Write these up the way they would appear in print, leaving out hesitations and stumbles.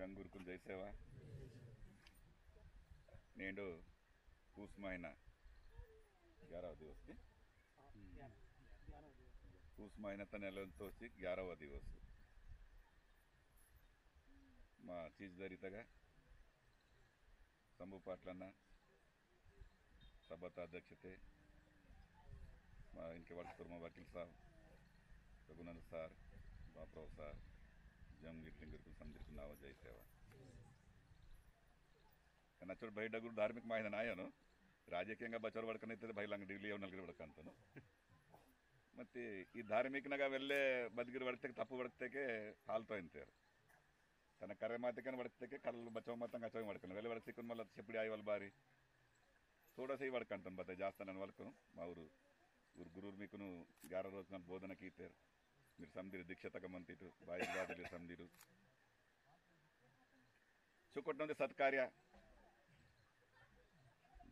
गंगूर जय सेवा नेडू पूस महीना 11వ दिवस की पूस महीना నెలతో వచ్చి 11వ दिवस మా చీజ్దరితగా संभू पाटलన్న सभा अध्यक्षते इनके वर्षमा वकील साहब रघुनंद सार बापराव सार जमगिर समझ नाव जय सेवा नचोड़ भाई डगुर धार्मिक माहिती नायनु राजकीय बचवर बड़कनैते भाई लंग डिग्ली नलगिर बड़कंतनु मत धार्मिक वेल्ले बदगिर बड़ते तपु बड़ते हालतो इंतर तन करे माते बड़ते कल बचव मत अचव बड़कन वेल्ले बड़क सिक्न मल चपड़ी आय वाल बारी थोड़ा सी बड़कंतन बता जास्त नन वल्क मा ऊर गुरूर मीकु 11 रोज बोधन कीते మీరు సమదిరు దీక్ష తగమంతిటు బాయి గాదలి సమదిరు చుకొట్టొంది సత్కార్య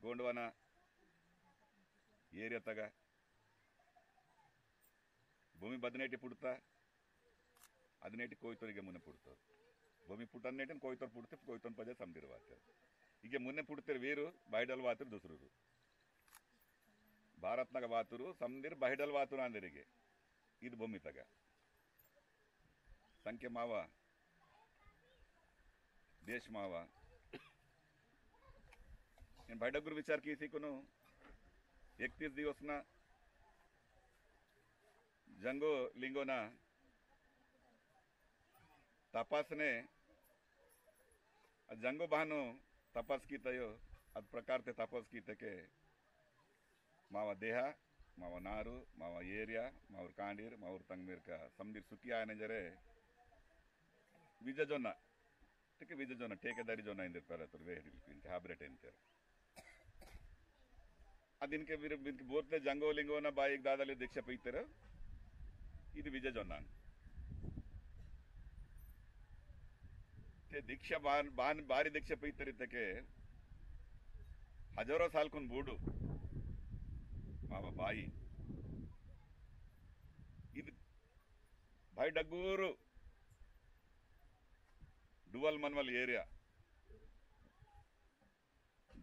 ಗೋಂಡವನ ಏರಿಯಾ ತಗ ಭೂಮಿ ಬದನೇಟಿ ಪುಡ್ತಾ ಅದನೇಟಿ ಕೊಯ್ತೋರಿಗೆ ಮುನ್ನೆ ಪುಡ್ತೋ ಭೂಮಿ ಪುಟ್ಟನ್ನೇಟಿ ಕೊಯ್ತೋರ್ ಪುಡ್ತೆ ಕೊಯ್ತೋನ್ ಪಜೆ ಸಮದಿರುವಾತ ಈಗ ಮುನ್ನೆ ಪುಡ್ತಿರ್ ವೀರು ಬಾಯ್ಡಲ್ ವಾತರು ದುಸರು ಭಾರತ್ನಾಗ ವಾತರು ಸಮದಿರ್ ಬಾಯ್ಡಲ್ ವಾತರು ಅಂದರಿಗೆ ಇದು ಭೂಮಿ ತಗ संख्या मावा देश मावा इन भाईडगुर विचार की थी कुनो 31 दिवस ना जंगो लिंगो ना तपासने जंगो बहानो तपास की तयो अद प्रकार ते तपास की तके मावा देहा मावा नारू मावा एरिया मावर कांडीर मावर तंगमीर का समदीर सुखी आने जरे विजय जोना ठीक है विजय जोना ठेकेदारी जोना इंदर पर तो वे इनके हाब्रेट इंतर अदिनके वीर इनके बोलते जंगो लिंगो ना बाइक दादाले दीक्षा पीतर इध विजय जोना ते दीक्षा बान बारी दीक्षा पीतर इतके हजारों साल कुन बूडू मावा बाई इध भाई डगूरू डुवल मनवल एरिया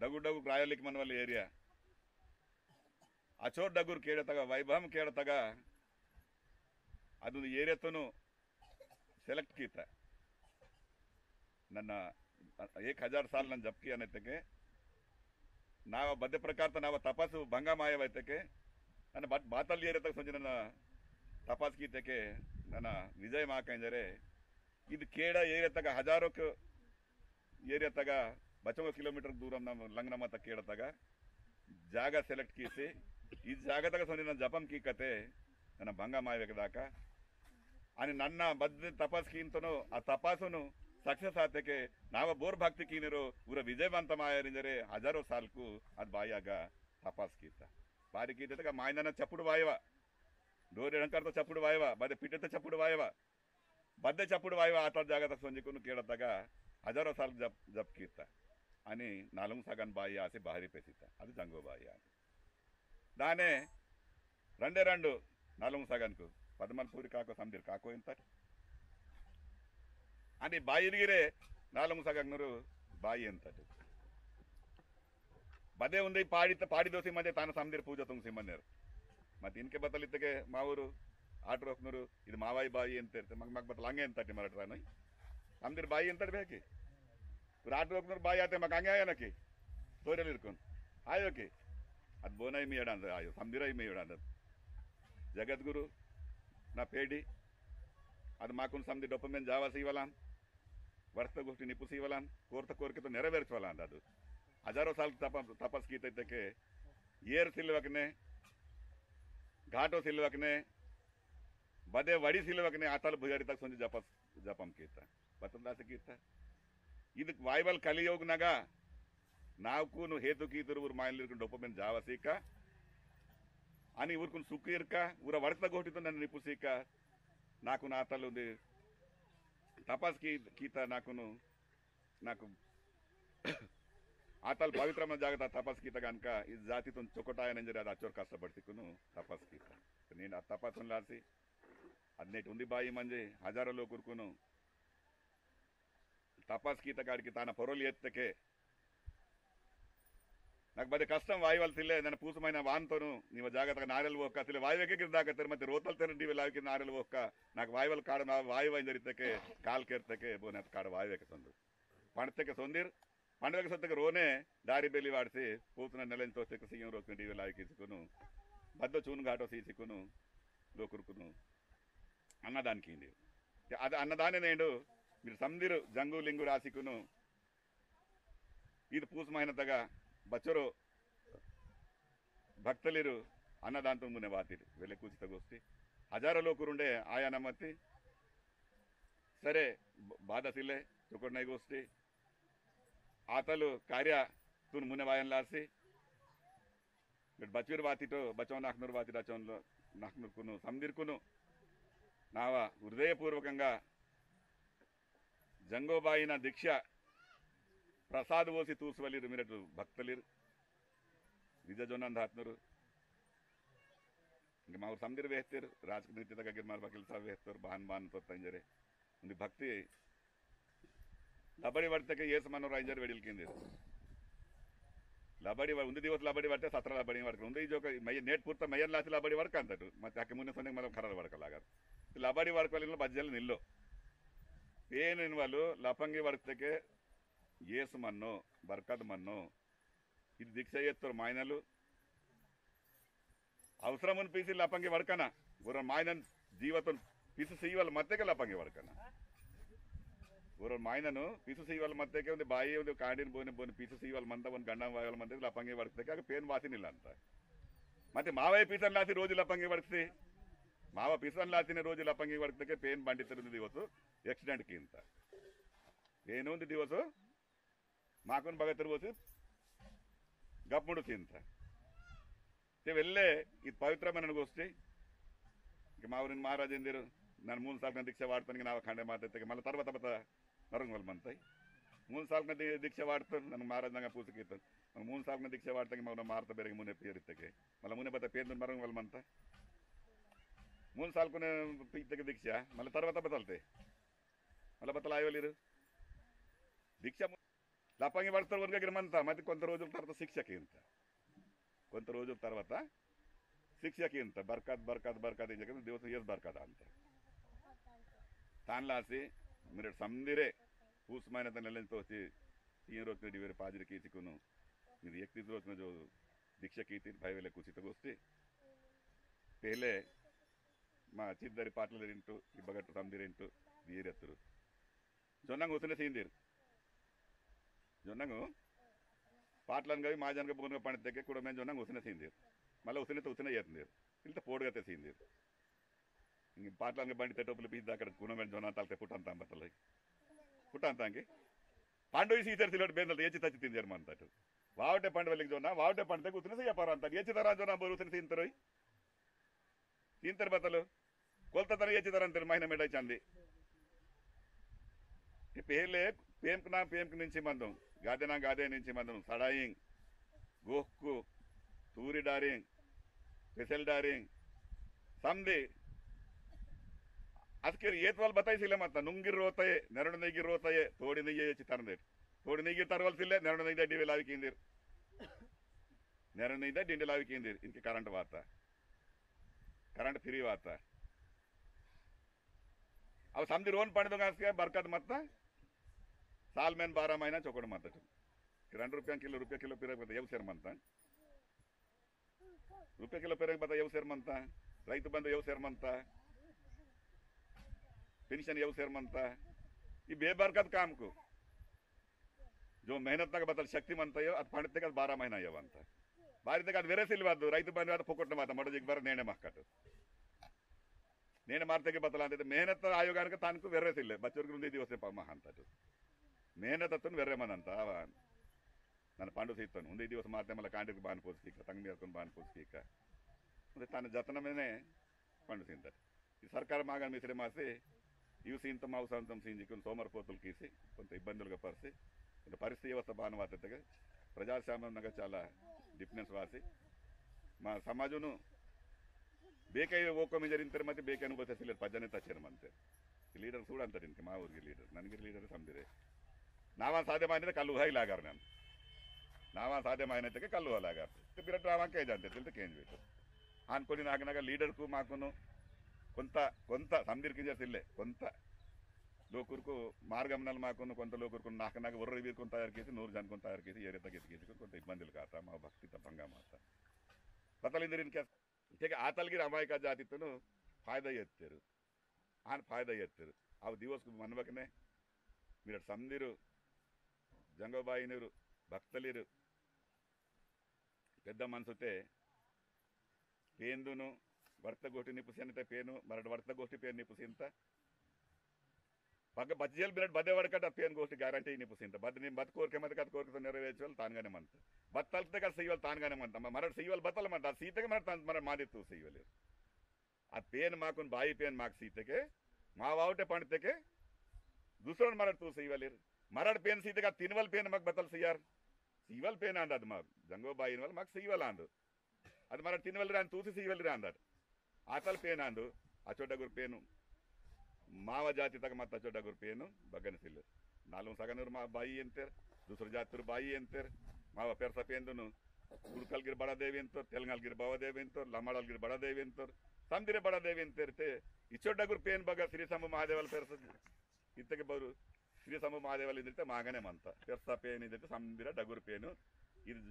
डगु डगु प्रायोलिक मनवल एरिया अचोर डगुर केड़तगा वैभव केड़तगा ಅದು ಏರಿಯಾತನು ಸೆಲೆಕ್ಟ್ कीता ನನ್ನ 1000 साल ನನ್ನ ಜಪ್ किया नेतके ನಾವು ಬದ್ಧ ಪ್ರಕಾರ ನಾವು ತಪಾಸು ಭಂಗ ಮಾಯವೈತಕೆ ನನ್ನ ಬಾತಲ್ ಏರಿಯಾ ತಕ ಸಂಜೆ ನನ್ನ ತಪಾಸ್ कीतके ನನ್ನ ವಿಜಯ ಮಾಕಂಜರೆ ಇದು ಕೇಡ ಏರಿಯಾ ತಗ ಹಜಾರೋಕ ಏರಿಯಾ ತಗ ಬಚವ ಕಿಲೋಮೀಟರ್ ದೂರ ನಮ್ಮ ಲಂಗನಮ ತಕ ಕೇಡ ತಗ ಜಾಗ ಸೆಲೆಕ್ಟ್ कीसी ಈ ಜಾಗ ತಗ ಸಂಜೆ ಜಪಂ की ಕತೆ ನನ್ನ ಭಂಗ ಮಾಯವೆಕದಾಕ आणि ನನ್ನ ಬದ್ಧ ತಪಾಸ್ कींतनो ಆ ತಪಾಸನು सक्सेस आते के नाव बोर भक्ति की निरो पूरा विजयवंत मायरिंजरे हजारों साल को अद बायागा तपास कीता बारी की देता मायना चपुड़ वायवा डोरे रंकर तो चपुड़ वायवा बदे पिटे तो चपुड़ वायवा बदे चपुड़ वायवा आता जागा तक संजिकुन केड़तगा हजारों साल जप जप कीता आणि नालुंग सगन बाई आसे बाहरी पेसिता అది जंगो बाई दाने रंडे रंडु नालुंग सगन को पदमलपूरी काको समदिर काको इंत आणि बाईरिगिरे नालुंग सगनूरू बाई अंतट बदे उंदी पाड़ी दोसी मध्य तान समदिर पूजा तुंग सिमन्नेर मत इनके बतलितके मावूरू आटरोक्नूरू इद मावाई बाई अंत मग मग बतल अंगे अंतट मरटरा नहीं समदिर बाई अंतट बेकी पूरा आटरोक्नूरू बाई आते मग अंगे आया नकी तोरेल इरकुन आयो की अद बोनाई मी एडांद आयो समदिराई मी एडांद जगद्गुरु ना पेडी ಅದು ಮಾಕುನ್ ಸಮದಿ ಡೊಪಮೆನ್ ಜಾವ ಸಿವಲಾನ್ ವರ್ತ ಗೋಷ್ಠಿ ನಿಪು ಸಿವಲಾನ್ ಕೋರ್ತ ಕೋರ್ಕೆ तो ನೆರವೇರಿಸವಲಾನ್ ಅದು हजारों साल तपस की तके येर सिलवकने घाटो सिलवकने बदे वड़ी सिलवकने आतल भुजारी तक संजय जपम कीता बतंदा से कीता इद वाइबल कलियोग नगा नावकुन हेतु कीतुर ऊर मायलिर डोपमेन जावा सीका आणि ऊरकुन सुकीरका ऊर वर्त गोष्ठि तो नन्नु निपु सीका नाकु नातल उंदी तपास कीता नाकुनु नाकु आतल पवित्रम जागता तपास कीता गनक ई जातीतून चोकटायनंजरी ಅದು ಅಚ್ಚೋರ್ ಕಷ್ಟಪಡ್ತಿकुनु तपास कीता నేను ಆ तपासून लासी ಹದಿನೆಂಟು ಉಂದಿ ಬಾಯಿ ಮಂಜೆ ಹಜಾರೋ ಲೋಕ ಉರ್ಕುನು ತಪಾಸ್ ಕೀತ ಕಾಡಿಗೆ ತಾನ ಪೊರೋಲಿ ಎತ್ತಕ್ಕೆ నాకు ಬರೀ ಕಷ್ಟ ವಾಯುವಲ್ತಿಲ್ಲೇ ನನ್ನ ಪೂಸమైన వాంతోను నీవ జాగ్రత్తగా నారెలు ఒక్క అసలు వాయువకే కిందాకత్తారు ಮತ್ತೆ ರೋತಲ್ತೇನೆ ಡಿವೆ ಲಾವಿಕೆ ನಾರೆಲು ಒಕ್ಕ నాకు ವಾಯುವಲ್ ಕಾಡ ವಾಯು ವೈಂದರಿತಕ್ಕೆ ಕಾಲ್ ಕೇರ್ತಕ್ಕೆ ಬೋನೆ ಕಾಡ ವಾಯುವಕ್ಕೆ ತಂದು ಪಣತಕ್ಕೆ ಸೊಂದಿರ್ పండుగకి సొత్తకి రోనే దారి బెల్లి వాడిసి పూతున్న నెలని తోస్తే సీఎం రోజున టీవీ లావికి ఇసుకును బద్ద చూను ఘాటో సీసుకును లోకురుకును అన్నదానికి అది అన్నదానే నేడు మీరు సందిరు జంగు లింగు రాసికును ఇది పూసమైనతగా బచ్చరు ಭಕ್ತಲಿರು ಅನ್ನದಾಂತ ಮುನೆ ವಾತಿರು ವೆಲೆ ಕೂಚಿತ ಗೋಷ್ಠಿ ಹಜಾರ ಲೋಕರುಂಡೆ ಆಯಾ ನಮ್ಮತ್ತಿ ಸರೆ ಬಾಧಸಿಲ್ಲೆ ಚುಕೊಡ್ನೈ ಗೋಷ್ಠಿ ಆತಲು ಕಾರ್ಯ ತುನ್ ಮುನೆ ವಾಯನ್ ಲಾಸಿ ಬಚ್ವೀರ್ ವಾತಿಟೋ ಬಚವನ್ ನಾಕ್ನೂರು ವಾತಿ ರಚವನ್ నాకును సందిర్కును నావ హృదయపూర్వకంగా జంగోబాయిన దీక్ష ప్రసాద్ ఓసి తూసువలిరు మీరటు భక్తులిరు ನಿಜ ಜೋನಂದ ಹಾತ್ನೂರು ఇంక మా ఊరు సందిరు వేస్తారు రాజకీయ దగ్గర మరి ಕೆಲಸ వేస్తారు ಬಾನ್ ತೊತ್ತಂಜರೆ ಒಂದು ಭಕ್ತಿ ಲಬಡಿ ಬರ್ತಕ್ಕೆ ಏಸು ಮನೋರು ಐಂಜರ್ ವೆಡಿಲ್ಕಿಂದಿರು ಲಬಡಿ ಒಂದು ದಿವಸ ಲಬಡಿ ಬರ್ತೇ ಸತ್ರ ಲಬಡಿ ಬಡ್ಕ ಒಂದು ಜೋಕ ಮೈ ನೇಟ್ ಪೂರ್ತ ಮೈಯನ್ ಲಾಸಿ ಲಬಡಿ ಬಡ್ಕ ಅಂತಟು ಮತ್ತೆ ಆಕೆ ಮುನ್ನೆ ಸೊನ್ನೆ ಮಲ ಖರಾರ ಬಡ್ಕಲಾಗ ಲಬಡಿ ಬಡ್ಕಲಿಲ್ಲ ಬಜ್ಜಲ್ಲಿ ನಿಲ್ಲು ಏನೇನು వాళ్ళు ಲಪಂಗಿ ಬರ್ತಕ್ಕೆ ಏಸು ಮಣ್ಣು ಬರ್ಕದ್ ಮಣ್ಣು ఇది దీక్ష చేస్తారు మాయనలు అవసరం పీసి లపంగి వడకన గుర్ర మాయనను జీవతం పిసు సీవల మధ్యకే లపంగి వడకన గుర్ర మాయనను పిసు సీవల మధ్యకే ఉంది బాయి ఉంది కాండిని ಬೋನಿ పిసు సీవల మంద ಒಂದು ಗಂಡಂ ವಾಯల ಮಧ್ಯ ಲಪಂಗಿ ವಡಕಕ್ಕೆ ಆಗ ಪೇನ್ ವಾಸಿನಿಲ್ಲ ಅಂತ ಮತ್ತೆ ಮಾವೇ ಪೀಸನ್ ಲಾಸಿ రోజు ಲಪಂಗಿ ವಡಕ್ಸಿ ಮಾವ ಪೀಸನ್ ಲಾಸಿನ రోజు ಲಪಂಗಿ ವಡಕಕ್ಕೆ ಪೇನ್ ಬಂಡಿತಿರುವುದು ದಿವಸ ಆಕ್ಸಿಡೆಂಟ್కి ಇಂತ ಏನು ಒಂದು ದಿವಸ ಮಾಕನ್ ಬಗತರು ಹೋಸಿ ಗಪ್ಪುಡು ತಿಂತ వెళ్ళే ఇది పవిత్రమైన గోష్ఠి ఇక మా ఊరిని మహారాజేందిరు నన్ను 3 సార్లు దీక్ష వాడుతానికి నా ఖండే మాతకి మళ్ళీ తర్వాత నరంగ వాళ్ళు మంతాయి 3 సార్లు దీక్ష వాడుతాను నన్ను మహారాజంగా పూసకీతాను మనం 3 సార్లు దీక్ష వాడతాకి మనం మారత ಬೇರೆ ಮುನೆ ಪೇರಿತ್ತಕ್ಕೆ ಮళ్ళీ ಮುನೆ ಬತ್ತ ಪೇರು ನರಂగ వాళ్ళు మంత 3 సార్లు పీతకి దీక్ష మళ్ళీ తర్వాత బతల్తాయి మళ్ళీ బతలు ఆయోలిరు దీక్ష లపంగి పడతారు వరకగిరమంత ಮತ್ತೆ కొంత రోజుల తర్వాత శిక్షకి ఇంత కొంత రోజుల తర్వాత శిక్షకి ఇంత బర్కత్ బర్కత్ బర్కత్ ఏం చెప్పి దివసం ఏసు బర్కత్ అంత తాన్లాసి మీరు సందిరే పూసమైన నెలతో వచ్చి तीन रोज डिवेर पाजरी कीसिकुनु మీరు 31 రోజున जो दीक्षा की थी भाई वेले कुछ गोष्ठी पहले మా చిద్దరి పాటలు తింటూ ఇబ్బగట్టు సందిరింటూ వీరెత్తురు జొన్నంగా ఉసినే సీందిరు జొన్నంగు పాటలను కవి మా జనక బోన్గా పండితే కూడా మేము జొన్నంగా ఉసినే సీందిరు మళ్ళీ ఉసినేతో ఉసినే చేతుందిరు ఇంత పోడుగతే సీందిరు ఇంక పాటలను బండి తెట్టోపులు పీసి అక్కడ గుణమైన జొన్న తలతే పుట్టంతా బట్టలు పుట్టంతాకి పండుగ సీతరు సిలోటి బేందలు ఏచి తచ్చి తిందారు అంతటు వావటే పండు వెళ్ళకి జొన్న వావటే పండితే ఉసినే చెప్పారు అంత ఏచి తరా జొన్న బోరు ఉసినే తింటారు తింటారు బట్టలు కొలతతన ఏచి తర అంటారు మహిళ మెడ చంది పहले पेमक నుంచి మందం గాదే నుంచి మందం సడాయింగ్ గోహ్కు తూరి డారింగ్ स्पेशल डारिंग समझे ಅದಕ್ಕೆ ಏತ್ವಲ್ ಬತಾಯಿಸಿಲ್ಲ ಮತ್ತ ನುಂಗಿರ್ ರೋತಾಯೆ ನೆರಳು ನೆಗಿರ್ ರೋತಾಯೆ ತೋಡಿ ನೆಯ್ಯ ಹೆಚ್ಚಿ ತರಂದೇರು ತೋಡಿ ನೆಯ್ಯ ತರವಲ್ಸಿಲ್ಲ ನೆರಳು ನೆಯ್ದ ಡಿವೆ ಲಾವಿಕಿಂದಿರ್ ನೆರಳು ನೆಯ್ದ ಡಿಂಡೆ ಲಾವಿಕಿಂದಿರ್ इनके करंट वाता करंट फ्री वाता अब समझी रोन पड़ दूंगा इसके बरकत मत साल में 12 महीना चौकड़ मत 2 रुपया किलो पेरक बता यव सेर मंता रुपये किलो पेरक बता यव सेर मंता रैतु बंद यव सेर मंता पेंशन यव सेर मंता ये बेबरकत काम को जो मेहनत तक बता शक्ति मंता यो ಅದು ಪಂಡಿತಕ್ಕೆ 12 ಮಹಿನಾ ಯವ ಅಂತ ಬಾರಿತಕ್ಕೆ ಅದು ವೆರೆ ಸಿಲ್ವಾದು ರೈತ ಬಂದ ಪೊಕೊಟ್ಟ ಮಾತ ಮಡ ಜಿಗ್ ಬರ ನೇಣೆ ಮಕ್ಕಟ್ಟು ನೇಣೆ ಮಾರ್ತಕ್ಕೆ ಬತ್ತಲ ಅಂತ मेहनत ಆಯೋಗಕ್ಕೆ ತಾನಕು ವೆರೆ ಸಿಲ್ಲ ಬಚ್ಚರ್ಗೆ ಒಂದು ದಿವಸ ಪಮ್ಮ ಅಂತದು मेहनत ಅತ್ತನು ವೆರೆ ಮನಂತ ಅವ ನಾನು ಪಾಂಡು ಸೀತನು ಒಂದು ದಿವಸ ಮಾರ್ತೆ ಮಲ್ಲ ಕಾಂಡಿಗೆ ಬಾನ್ ಪೋಸ್ಕಿಕ ತಂಗಿ ಮೇರ್ಕೊಂಡು ಬಾನ್ ಪೋಸ್ಕಿಕ ಅಂದ್ರೆ ತಾನ ಜತನ ಮೇಲೆ ಪಾಂಡು ಸೀಂತ ಈ ಸರ್ಕಾರ ಮಾಗನ್ ಮಿಸ್ರೆ ಮಾಸಿ ఇవి సీంత మాంసం సీంజికుని సోమరపోతులు కీసి కొంత ఇబ్బందులుగా పరిచి కొంత పరిస్థితి వ్యవస్థ బానువాతగా ప్రజాస్వామ్యంగా చాలా డిఫరెన్స్ వాసి మా సమాజను ಬೇಕೈ ಓಕೊಮ್ಮೆ ಜರಿಂತಾರೆ ಮತ್ತೆ ಬೇಕೆ ಅನುಭವಿಸಿಲ್ಲ ಪಜ್ಜನೆ ತಚ್ಚೇರು ಮಂತೆ ಲೀಡರ್ ಕೂಡ ಅಂತಾರೆ ಇಂಕ ಮಾ ಊರಿಗೆ ಲೀಡರ್ ನನಗೆ ಲೀಡರ್ ಸಂದಿದೆ नावा साधे मायने कल्लू है लागार नन नावा साधे मायने तक कल्लू लागार तो बिरट रामा के जानते तिलते केंज बेटो अनकोनी नागनागा लीडर को माकुनु కొంత కొంత సందర్కించేసిల్లే కొంత లోకురుకు మార్గంనల్ మాకును కొంత లోకురుకు నాకు ఒర్ర వీరుకొని తయారు చేసి 100 జనకొని తయారు చేసి ఏ రీతిగా ఎత్తికేసి కొంత ఇబ్బందులు కాత మా భక్తి తప్పంగా మాత బతలిందిరిన్ ठीक है आतलगिर अमायक जातितनु फायदा ಎತ್ತರು ಆನ್ फायदा ಎತ್ತರು ಅವು ದಿವಸಕ್ಕೆ ಮನ್ಬಕನೆ మీరు సందిరు జంగబాయినరు భక్తలిరు పెద్ద మనసుతే పేందును वर्तगोष्ठी निपुसियंत पेनु मरड वर्तगोष्ठी पेन निपुसियंत पग बज्जेल बिरड बदे वडकट पेन गोष्ठी ग्यारंटी निपुसियंत बद नि बद कोरके मत कत कोरके नेरवेचवल तानगाने मंत बत्तलते का सईवल तानगाने मंत मरड सईवल बत्तल मंत सीते के मरड मरड मादितु सईवल आ पेन माकुन बाई पेन माक सीते के मावावटे पणते के दूसरों मरड तू सईवल मरड पेन सीते का तिनवल पेन मक बत्तल सयार सीवल पेन आंदद मग जंगो बाई वल मक सईवल आंदो ಅದು ಮರ ತಿನ್ವಲ್ ರಾನ್ ತೂಸಿ ಸೀವಲ್ ರಾ ಅಂದಾರ ಆತಲ್ ಪೇನ್ ಅಂದು ಅಚೋಡಗುರ್ ಪೇನು ಮಾವ ಜಾತಿ ತಗ ಮತ್ತ ಅಚೋಡಗುರ್ ಪೇನು ಬಗನಸಿಲ್ಲ ನಾಲು ಸಗನೂರ್ ಮಾ ಬಾಯಿ ಎಂತೇರ್ दूसर ಜಾತಿರು ಬಾಯಿ ಎಂತೇರ್ ಮಾವ ಪೆರ್ಸ ಪೇಂದುನು ಕುರ್ಕಲ್ ಗಿರ್ ಬಡ ದೇವಿ ಎಂತೋರ್ ತೆಲಂಗಾಣ ಗಿರ್ ಬಾವ ದೇವಿ ಎಂತೋರ್ ಲಮಾಡಲ್ ಗಿರ್ ಬಡ ದೇವಿ ಎಂತೋರ್ ಸಂದಿರೆ ಬಡ ದೇವಿ ಎಂತೇರ್ತೆ ಇಚೋಡಗುರ್ ಪೇನ್ ಬಗ ಶ್ರೀ ಸಂಭು ಮಹಾದೇವಲ್ ಪೆರ್ಸ ಇತ್ತಗೆ ಬರು ಶ್ರೀ ಸಂಭು ಮಹಾದೇವಲ್ ಇದ್ದಿರ್ತೆ ಮಾಗನೆ ಮಂತ ಪೆರ್ಸ ಪೇನ್ ಇದ್ದಿರ್ತೆ ಸಂದಿರ ಡಗುರ್ ಪೇನು ಇದು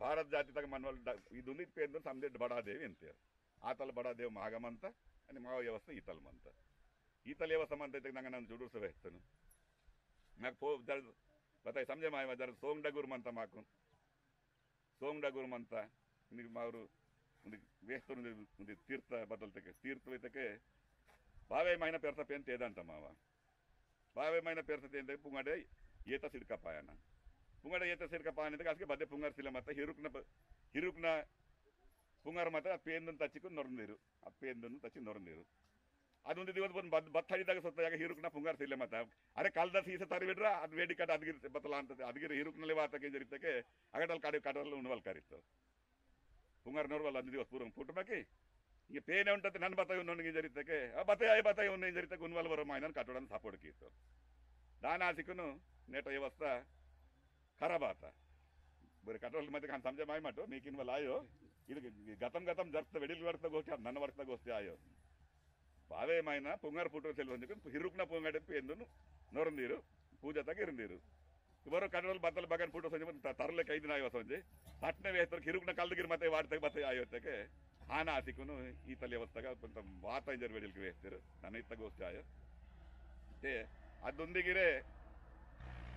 ಭಾರತ ಜಾತಿ ತಗ ಮನ್ವಲ್ ಇದು ಪೇಂದು ಸಂದಿರ ಬಡ ದೇವಿ ಎಂತೇರ್ आतल बड़ा देव महागमंत आणि माव व्यवस्था इतल मंत इतल व्यवस्था म्हणते ते नंगा नंग जुडूस वेस्तनु मग पो जर बताय समजे माय जर सोंगडगुर म्हणता माकून सोंगडगुर म्हणता नि मावरू वेस्तनु म्हणजे तीर्थ बदलते तीर्थ वेतके बावे महिना पेरता पेन तेदांत मावा बावे महिना पेरता तेंदे पुंगाडे येता सिडका पायाना पुंगाडे येता सिडका पायाने ते असके बदे पुंगार सिले मत हिरुकना पुंगार मात्र पेंदन तचिकू नೊರಂದಿರು ಆ ಪೇಂದನ್ನು ತಚ್ಚಿ ನೊರಂದಿರು ಅದೊಂದು ದಿವಸ ಬಂದು ಬತ್ತಡಿದಾಗ ಸತ್ತ ಯಾಗ ಹಿರುಕ್ನ ಪುಂಗಾರ್ ಸಿಲ್ಲ ಮತ್ತ ಅರೆ ಕಾಲ್ದ ಸೀಸ ತರಿ ಬಿಡ್ರ ಅದು ವೇಡಿ ಕಟ ಅದಗಿರ ಬತ್ತಲ ಅಂತ ಅದಗಿರ ಹಿರುಕ್ನಲ್ಲಿ ವಾತಕ್ಕೆ ಜರಿತಕ್ಕೆ ಅಗಡಲ್ ಕಾಡಿ ಕಡಲ್ ಉಣವಲ್ ಕರಿತ್ತು ಪುಂಗಾರ್ ನೋರ್ವಲ್ಲ ಒಂದು ದಿವಸ ಪೂರ್ವ ಪುಟ್ಟಬಾಕಿ ಈಗ ಪೇನೆ ಉಂಟತೆ ನನ್ನ ಬತ್ತಾಯಿ ಉನ್ನೊಂದಿಗೆ ಜರಿತಕ್ಕೆ ಆ ಬತ್ತಾಯಿ ಉನ್ನ ಜರಿತಕ್ಕೆ ಉನ್ವಲ್ ಬರೋ ಮಾಯನ ಕಟ್ಟೋಡನ್ ಸಪೋರ್ಟ್ ಕೀತು दाना सिकुनु नेट व्यवस्था खराब आता बरे कटोल मध्ये खान समजा माय माटो मेकिन वाला आयो ಇದು ಗತಂ ಜರ್ತ ವೆಡಿಲ್ ವರ್ತ ಗೋಷ್ಠಿ ನನ್ನ ವರ್ತ ಗೋಷ್ಠಿ ಆಯೋ ಬಾವೇ ಮಾಯನ ಪುಂಗಾರ್ ಫೋಟೋ ಸೆಲ್ ಹೊಂದಿಕೊಂಡು ಹಿರುಕ್ನ ಪುಂಗಾಡೆಪ್ಪು ಎಂದು ನೊರಂದಿರು ಪೂಜಾ ತಗ ಇರಂದಿರು ಇವರು ಕಡಲ್ ಬತ್ತಲ್ ಬಗನ್ ಫೋಟೋ ಸಂಜೆ ತರಲೆ 5 ದಿನ ಆಯೋ ಸಂಜೆ ತಟ್ಟನೆ ವೇಸ್ತರ್ ಹಿರುಕ್ನ ಕಲ್ದಗಿರ್ ಮತ್ತೆ ವಾಡ್ತಕ್ಕೆ ಮತ್ತೆ ಆಯೋತಕ್ಕೆ ಹಾನ ಆಸಿಕುನು ಈ ತಲೆ ಅವಸ್ಥಾಗ ಕೊಂತ ವಾತ ಇಂಜರ್ ವೆಡಿಲ್ ವೇಸ್ತಿರು ನನ್ನ ಇತ್ತ ಗೋಷ್ಠಿ ಆಯೋ ಏ ಅದೊಂದಿಗಿರೆ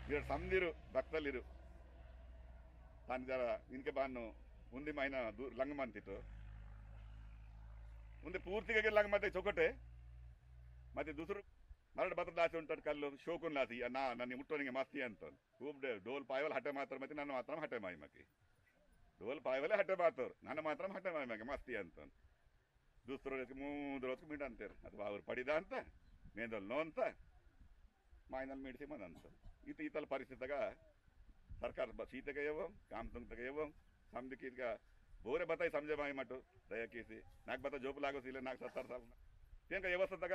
మీరు సందిరు భక్తలిరు దాని జర ఇంకే బాను ఉంది మైన లంగమంతితో ఉంది పూర్తిగా లంగమంతి చొకటే ಮತ್ತೆ दूसरो मरड बत दासे उंटट कल्लो शोकुन लासी ना नन्नी मुट्टोनिगे मस्ती अंतन खूब डोल पायवल हटे मात्र ಮತ್ತೆ ನನ್ನ ಮಾತ್ರ ಹಟೆ ಮಾಯಿ ಮಕ್ಕೆ ಡೋಲ್ ಪಾಯವಲೆ ಹಟೆ ಮಾತ್ರ ನನ್ನ ಮಾತ್ರ ಹಟೆ ಮಾಯಿ ಮಕ್ಕೆ ಮಸ್ತಿ ಅಂತನ್ दूसरो ಮೂದರೋತ್ ಮಿಡ್ ಅಂತಾರೆ ಅಥವಾ ಅವರು ಪಡಿದ ಅಂತ ಮೇಂದಲ್ ನೋ ಅಂತ ಮಾಯಿನಲ್ ಮಿಡ್ಸಿ ಮನಂತ ಈತಲ್ ಪರಿಸ್ಥಿತಿಗ ಸರ್ಕಾರ सीते के एवं काम तुम तक एवं समझ की बोरे बताई समझे माई मटो दया कीसी नाक बता जोप लागो सीले नाक 70 साल तेंका व्यवस्था तक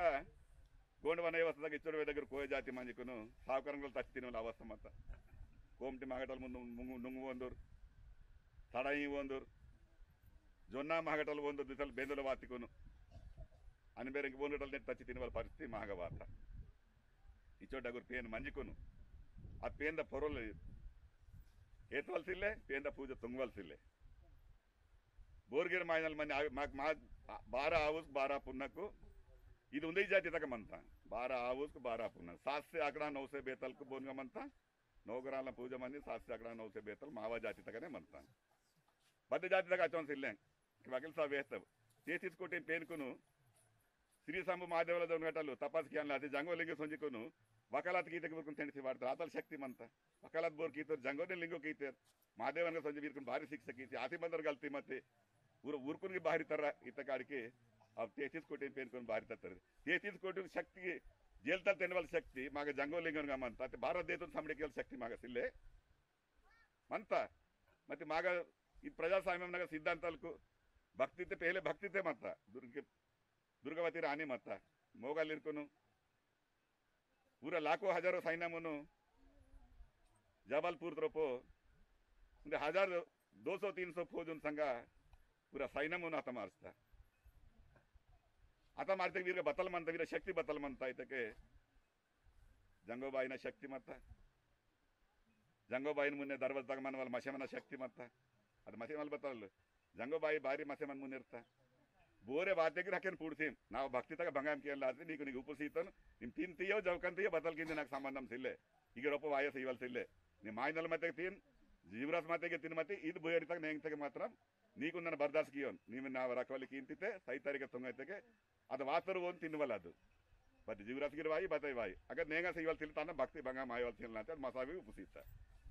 गोंडवन व्यवस्था तक इच्चोड वेदगर कोय जाति मंजिकुनु सावकरंगल तच्ची तिनवल अवस्था मत कोमटी मागटल ಮುಂದು ನುಂಗು ಒಂದೂರ್ ತಡಾಯಿ ಒಂದೂರ್ ಜೊನ್ನ ಮಾಗಟಲ್ ಒಂದು ದಿಸಲ್ ಬೇಂದಲ ವಾತಿकुनु అని ಬೇರೆಗೆ ಬೋಂಗಟಲ್ ನೆಟ್ ತಚ್ಚಿ ತಿನವಲ್ ಪರಿಸ್ಥಿತಿ ಮಾಗವಾತ ಇಚ್ಚೋಡಗುರ್ ಪೇನ್ ಮಂಜಿकुनु ಆ ಪೇಂದ ಪೊರಲ್ ಏತವಲ್ಸಿಲ್ಲೆ ಪೇಂದ ಪೂಜೆ ತುಂಗವಲ್ಸಿಲ್ಲೆ ಬೋರ್ಗಿರ್ ಮಾಯನಲ್ ಮನೆ ಮಾ 12 आऊस 12 पुन्नकु ಇದು ಒಂದೇ ಜಾತಿ ತಕ ಮಂತ 12 आऊस 12 पुन्न 7 से आकड़ा 9 से बेतल को बोनगा मंत नौगराला पूजा मंदी 7 से आकड़ा 9 से बेतल मावा जाति तकने मंत बद्द जाति तक अचोंसिल्ले वकील साहब वेस्त ते तीसकोटे पेनकुनु श्री संभु महादेवला दोन गटाಲು तपास कियान लाती जंगोलिंगे संजिकुनु वकालत गीते बुर्कुन तेंडसी वाडता आतल शक्ति मंत वकालत बोर कीतर जंगोने लिंगो कीतर महादेवनगे संजि बीर्कुन भारी शिक्षा कीती आती बंदर गलती मते ಊರ್ಕುನ್ಗೆ ಬಾರಿ ತರ ಇತ್ತ ಕಾಡಿಕೆ अब 33 कोटी पेनकुन बारी तर 33 कोटी शक्ति जेलता तेनवल शक्ति मागे जंगोलिंगन मंत ते भारत देतून समडे शक्ति मागे सिल्ले मंत ಮತ್ತೆ ಮಾಗ ಈ ಪ್ರಜಾಸ್ವಾಮ್ಯಂನಾಗ ಸಿದ್ಧಾಂತಲ್ಕು ಭಕ್ತಿತೆ ಪೇಲೆ ಭಕ್ತಿತೆ ಮತ್ತ ದುರ್ಗಾವತಿ ರಾಣಿ ಮತ್ತ ಮೋಗಲ್ ಇರ್ಕೊನು पूरा लाखों हजारों सैन्यमुनु जबलपुर तरफ म्हणजे 1200-300 फौजून संघ पुरा सैन्यमून आता मारता आता मारते वीर बतल म्हणता वीर शक्ती बतल म्हणता ಇದಕ್ಕೆ ಜಂಗೋಬಾಯಿನ ಶಕ್ತಿ ಮತ್ತ ಜಂಗೋಬಾಯಿನ ಮುನ್ನೆ ದರ್ಬಾರ್ದಾಗ ಮನವಲ್ ಮಸೆಮನ ಶಕ್ತಿ ಮತ್ತ ಅದು ಮಸೆಮಲ್ ಬತ್ತಲ್ಲ ಜಂಗೋಬಾಯಿ ಬಾರಿ ಮಸೆಮನ್ ಮುನ್ನೆ ಇರ್ತಾ ಬೋರೆ ಬಾತೆಗೆ ಹಾಕೇನು ಪೂಡ್ತೀವಿ ನಾವು ಭಕ್ತಿ ತಗ ಬಂಗಾಮ್ ಕೇಳಲ್ಲ ಆದ್ರೆ ನೀನು ಉಪಸೀತನು ನಿಮ್ ತಿಂತೀಯೋ ಜವಕಂತೀಯೋ ಬದಲ್ಕಿಂದ నాకు ಸಂಬಂಧం ಸಿಲ್ಲೆ ಈಗ ರೊಪ್ಪ ವಾಯಸ್ ಇವಲ್ ಸಿಲ್ಲೆ ನಿಮ್ಮ ಮಾಯಿನಲ್ ಮತ್ತೆ ತಿನ್ ಜೀವರಾಸ್ ಮಾತೆಗೆ ತಿನ್ ಮತ್ತೆ ಇದು ಬೋಯಡಿ ತಗ ನೇಂಗ್ ತಗ ಮಾತ್ರ ನೀಕು ನನ್ನ ಬರ್ದಾಸ್ ಕಿಯೋನ್ ನೀವು ನಾವು ರಕವಲಿಕ್ಕೆ ಇಂತಿತೆ ಸೈತಾರಿಗೆ ತುಂಗೈತೆಗೆ ಅದು ವಾತರು ಒಂದು ತಿನ್ನುವಲ್ಲ ಅದು ಬಟ್ ಜೀವರಾಸ್ಗಿರ ವಾಯಿ ಬತೈ ವಾಯಿ ಅಗರ್ ನೇಂಗ ಸಿವಲ್ ತಿಲ್ತಾನ ಭಕ್ತಿ ಬಂಗ ಮಾಯವಲ್ ತಿನ್ನಲ್ಲ ಅಂತ ಮಸಾವಿ ಉಪಸೀತ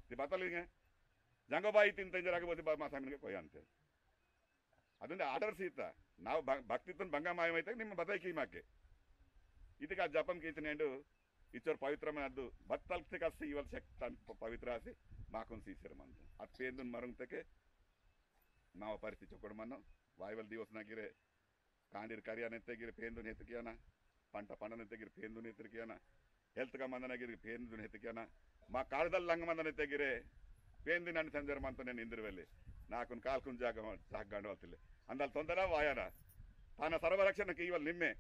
ಇದು ಬತ್ತಲಿಗೆ ಜಂಗೋಬಾಯಿ ತಿಂತಂಜರಾಗಬಹುದು ಮಾಸಾಮಿನಿಗೆ ಕೊಯ್ಯ ಅಂತ ಅದೊಂದು ಆರ್ಡರ್ ಸೀತ ನಾವು ಭಕ್ತಿ ತನ್ ಬಂಗ ಮಾಯమైతే ನಿಮ್ಮ ಬದೈ ಕೀಮಾಕೆ ಇದಕ್ಕೆ ಆ ಜಪಂ ಕೀಚನೇಂಡು ಇಚ್ಚೋರ್ ಪವಿತ್ರಮನದ್ದು ಬತ್ತಲ್ತೆ ಕಸ್ಸಿ ಇವಲ್ ಶಕ್ತಾನ್ ಪವಿತ್ರ ಆಸಿ ಮಾಕೊಂಡ್ ಸೀಸಿರಮಂತ ಅದು ಪೇಂದುನ್ ಮರಂತಕ್ಕೆ ನಾವು ಪರಿಸ್ಥಿತಿ ಚೊಕೊಡ್ಮನ್ನು ವಾಯುವಲ್ ದಿವಸನಾಗಿರೆ ಕಾಂಡಿರ್ ಕರಿಯಾನೆತ್ತಗಿರೆ ಪೇಂದುನ್ ಹೆತ್ತಕಿಯಾನ పంట పండనెత్తగిరి పేందుని ఎత్తిరికేనా హెల్త్గా మందనగిరి పేందుని ఎత్తికేనా మా కాళ్ళదల్ లంగ మందన ఎత్తగిరే పేంది నన్ను సంజరమంతా నేను ఇందిరి వెళ్ళి నాకు కాల్కుని జాగండు అవుతుంది అందులో తొందర వాయన తన సర్వరక్షణకి ఇవాళ నిమ్మే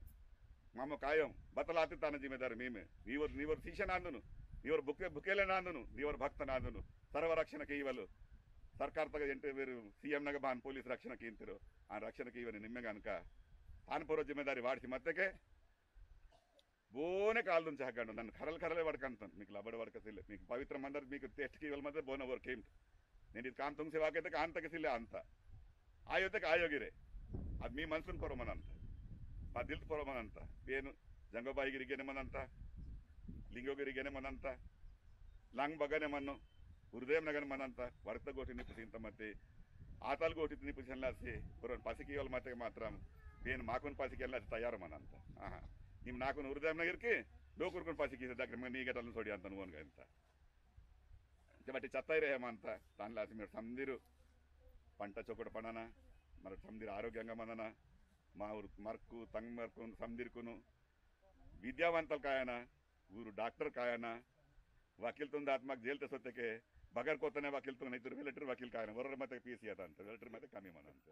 మమ్మ ఖాయం బతలాతి తన జిమ్మేదారి మేమే నీవరు శిష్యనాందును నీవరు బుకేలేనాందును నీవరు భక్తనాందును ಸರ್ವರಕ್ಷಣಕ್ಕೆ ಇವಲು ಸರ್ಕಾರ ತಗ ಎಂಟು ಬೇರು ಸಿಎಂನಾಗ ಬಾನ್ ಪೊಲೀಸ್ ರಕ್ಷಣಕ್ಕೆ ಇಂತಿರು ಆ ರಕ್ಷಣಕ್ಕೆ ಇವನು ನಿಮ್ಮೆಗೆ ಅನ್ಕ ತಾನ್ಪುರ ಜಿಮ್ಮೆದಾರಿ ವಾಡಿಸಿ ಮತ್ತೆಗೆ ಬೋನೆ ಕಾಲ್ నుంచి ಹಾಕೊಂಡು ನನ್ನ ಕರಲೆ ಹೊಡ್ಕಂತಾನೆ మీకు ಲಬಡ ಹೊಡ್ಕಸಿಲ್ಲ మీకు ಪವಿತ್ರ ಮಂದರ್ మీకు ಟೆಸ್ಟ್ ಕೀವಲ್ ಮತ್ತೆ ಬೋನ ವರ್ಕ್ ಏಮ್ నేను ఇది కాంతం సేవాకైతే కాంతకసిల్ల అంత ఆయోతకి ఆయోగిరే ಅದು మీ ಮನ್ಸನ್ ಪರಮನಂತ మా దిల్ ಪರಮನಂತ ಏನು ಜಂಗೋಬಾಯಿಗಿರಿಗೇನೆ ಮನಂತ ಲಿಂಗೋಗಿರಿಗೇನೆ ಮನಂತ ಲಾಂಗ್ ಬಗನೆ ಮನ್ನು ಹೃದಯ ನಗನ ಮನಂತ ವರ್ತ ಗೋಟಿ ನಿಪುಸಿಂತ ಮತ್ತೆ ಆತಾಲ್ ಗೋಟಿ ನಿಪುಸಿನ್ಲಾಸಿ ಪುರನ್ ಪಸಿಕಿಯಲ್ ಮತ್ತೆ ಮಾತ್ರ ಏನು ಮಾಕುನ್ ಪಸಿಕೆಲ್ಲ ತಯಾರು ಮನಂತ ಆಹಾ ನಿಮ್ಮ ನಾಲ್ಕು ಹೃದಯ ನಗರಕ್ಕೆ ಲೋಕರ್ಕೊಂಡು ಪಸಿಕಿಸಿದಾಗ ನೀಗಟನ್ನು ಸೊಡಿ ಅಂತ ಅನ್ಕೊಂಡ್ಗ ಅಂತ బట్టి చత్తైరే హేమంత దానిలో మీరు సందిరు పంట చొక్కటి పండన మరి సందిరు ఆరోగ్యంగా మందన మా ఊరు మర్కు తంగ్ మర్కు సందిరుకును విద్యావంతులు కాయన ఊరు డాక్టర్ కాయన ವಕೀಲ್ತಂದು ಆತ್ಮಕ್ ಜೇಲ್ ತಸೋತಕ್ಕೆ ಬಗರ್ ಕೋತನೆ ವಕೀಲ್ತು ನೈತರು ವೆಲೆಟರ್ ವಕೀಲ್ ಕಾಯನ ಹೊರ ಮತ್ತೆ ಪಿ ಸಿ ಅದ ಅಂತ ವೆಲೆಟರ್ ಮತ್ತೆ ಕಮ್ಮಿ ಮನ ಅಂತ